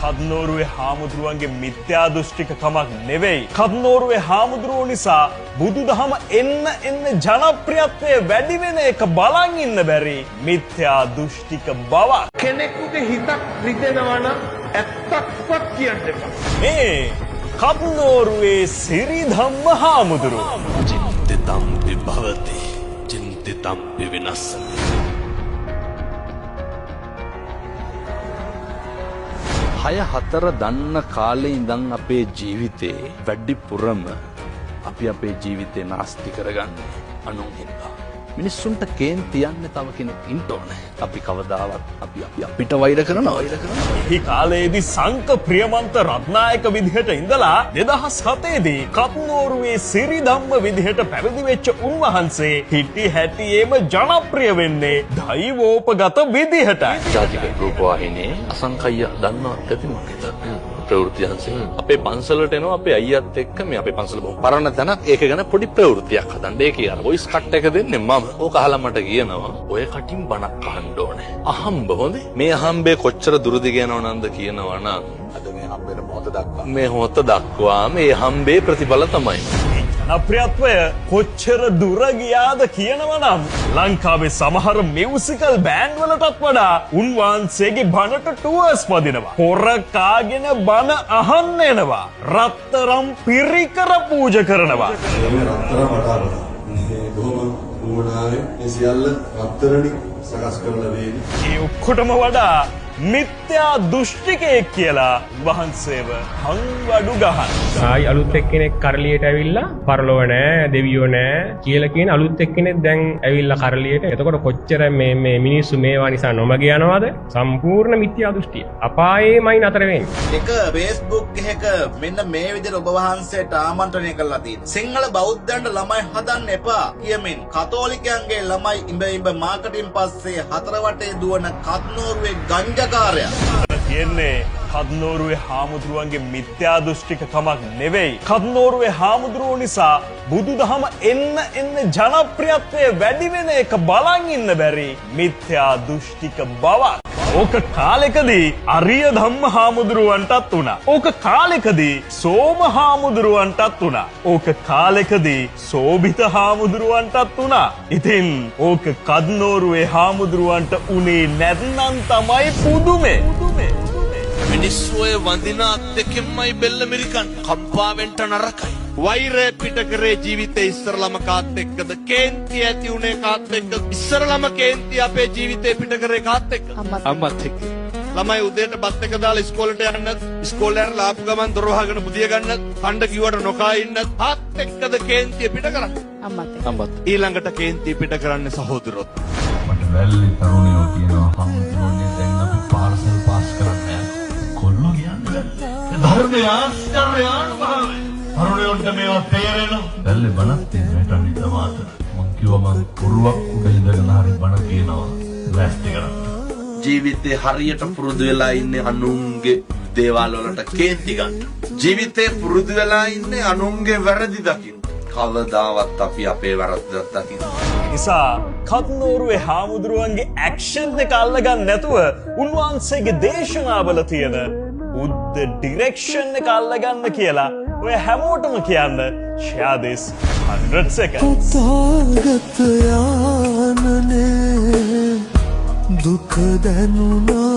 කද්නෝරුවේ හාමුදුරුවන්ගේ මිත්‍යා දෘෂ්ටික කමක් නෙවෙයි. කද්නෝරුවේ හාමුදුරුවෝ නිසා බුදුදහම එන්න ජනප්‍රියත්වය වැඩි වෙන එක බලන් ඉන්න බැරි මිත්‍යා දෘෂ්ටික බවක්. කෙනෙකුගේ හිතක් රිදෙනවා නම් ඇත්තක්වත් කියන්න එපා. මේ කද්නෝරුවේ සිරිධම්ම හාමුදුරුවෝ. චින්තිතම් විභවති චින්තිතම් විවිනස්සති. හය හතර දන්න කාලේ ඉඳන් අපේ ජීවිතේ වැඩිපුරම අපි අපේ ජීවිතේ නාස්ති කරගන්නේ අනුන් හින්දා. මිනිස්සුන්ට කේන්ති යන්නේ තව කෙනෙක් ඉන්න ඕනේ. අපි කවදාවත් අපි අපිට වෛර කරනවා. එහි කාලයේදී සංක ප්‍රියමන්ත රත්නායක විදිහට ඉඳලා 2007 දී කත්නෝරුවේ සිරිධම්ම විදිහට පැවිදි වෙච්ච උන්වහන්සේ හිටි හැටියේම ජනප්‍රිය වෙන්නේ දෛවෝපගත විදිහටයි. ජාතික රූපවාහිනියේ අසංකය්‍ය දන්නවත් ඇති මොකද? ප්‍රවෘත්තියන්සේ අපේ පන්සලට එනවා අපේ අයියත් එක්ක මේ අපේ පන්සල බොහොම පරණ තැනක්. ඒක ගැන පොඩි ප්‍රවෘත්තියක් හදන්න. ඒකේ අර වොයිස් කට් එක දෙන්නේ මම. ඕක අහලා මට කියනවා ඔය කටින් බණක් අහන්න ඕනේ. අහම්බ හොඳේ. මේ අහම්බේ කොච්චර දුරදි කියනවනන්ද කියනවා නම් අද මේ හම්බෙන මොහොත දක්වා මේ මොහොත දක්වා මේ හම්බේ ප්‍රතිඵල තමයි. ජනප්‍රියත්වය කොච්චර දුර ගියාද කියනවනම් ලංකාවේ සමහර මියුසිකල් බෑන්ඩ් වලටත් වඩා උන්වහන්සේගේ බණට ටුවර්ස් පදිනවා. පොර කාගෙන බණ අහන්න එනවා. රත්තරම් පිරිකර පූජා කරනවා. මේ රත්තරන් වඩාරන මේ බොහොම උවමනාවෙන් මේ සියල්ල රත්තරණි සකස් කරලා වේවි. ඒ ඔක්කොටම වඩා මිත්‍යා දෘෂ්ටිකයෙක් කියලා වහන්සේව හංවඩු ගහන. ආයි අලුත් එක්කෙනෙක් කරලියට ඇවිල්ලා පරලොව නෑ දෙවියෝ නෑ කියලා කියන අලුත් එක්කෙනෙක් දැන් ඇවිල්ලා කරලියට. එතකොට කොච්චර මේ මිනිස්සු මේවා නිසා නොමග යනවද? සම්පූර්ණ මිත්‍යා දෘෂ්ටිය. අපායේමයි නතර වෙන්නේ. එක Facebook එකක මෙන්න මේ විදිහට ඔබ වහන්සේට ආමන්ත්‍රණය කරලා තියෙනවා. සිංහල බෞද්ධයන්ට ළමයි හදන්න එපා කියමින් කතෝලිකයන්ගේ ළමයි ඉඹ මාකටින් පස්සේ හතර වටේ දුවන කත්නෝරුවේ ගංජා කියන්නේ කද්නෝරුවේ හාමුදුරුවන්ගේ මිත්‍යා දෘෂ්ටික කමක් නෙවෙයි. කද්නෝරුවේ හාමුදුරුවෝ නිසා බුදුදහම එන්න ජනප්‍රියත්වය වැඩි වෙන එක බලන් ඉන්න බැරි මිත්‍යා දෘෂ්ටික බවක්. ඕක කාලෙකදී අරිය ධම්ම හාමුදුරුවන්ටත් වුණා. ඕක කාලෙකදී සෝම හාමුදුරුවන්ටත් වුණා. ඕක කාලෙකදී සෝභිත හාමුදුරුවන්ටත් වුණා. ඉතින් ඕක කද්නෝරුවේ හාමුදුරුවන්ට උනේ නැත්නම් තමයි පුදුමේ. මිනිස්සු ඔය වඳිනාත් දෙකෙන්මයි බෙල්ල මිරිකන් කම්පාවෙන්ට නරකයි. වෛරය පිට කරේ ජීවිතේ ඉස්සරලම කාත් එක්කද? කේන්ති ඇති උනේ කාත් එක්කද? ඉස්සරලම කේන්ති අපේ ජීවිතේ පිට කරේ කාත් එක්කද? අම්මත් එක්ක. ළමයි උදේට බත් එක දාලා ඉස්කෝලේට යන්නත්, ඉස්කෝලේ යන ලාපු ගමන් දොර වහගෙන බුදිය ගන්නත්, කණ්ඩ කිව්වට නොකා ඉන්නත් කාත් එක්කද කේන්තිය පිට කරන්නේ? අම්මත්. ඊළඟට කේන්තිය පිට කරන්නේ සහෝදරොත්. මට වැල්ලේ තරුණයෝ කියනවා හම්දුන්නේ දැන් අපි පාර්සල් පාස් කරන්නේ. කොල්ලෝ කියන්නේ ධර්මය ආශ්චර්යයක්. තරුණයන්ට මේවා තේරෙනවා. වැල්ලේ බණක් තියෙනට නිතමාත මං කිව්වා මං පුරුවක් උඩ ඉඳගෙන හරි බණ කියනවා. වැස්ටි කරා. ජීවිතේ හරියට පුරුදු වෙලා ඉන්නේ අනුන්ගේ දේවල් වලට කේන්ති ගන්න. ජීවිතේ පුරුදු වෙලා ඉන්නේ අනුන්ගේ වැරදි දකින්න. කවදාවත් අපි අපේ වැරද්ද දකින්න. නිසා කත්නෝරුවේ හාමුදුරුවන්ගේ ඇක්ෂන් එක අල්ලගන්න නැතුව උන්වහන්සේගේ දේශනාවල තියෙන බුද්ධ ඩිරෙක්ෂන් එක අල්ලගන්න කියලා ඔය හැමෝටම කියන්න share this 100 seconds. තථාගත යානනේ දුක දැනුණා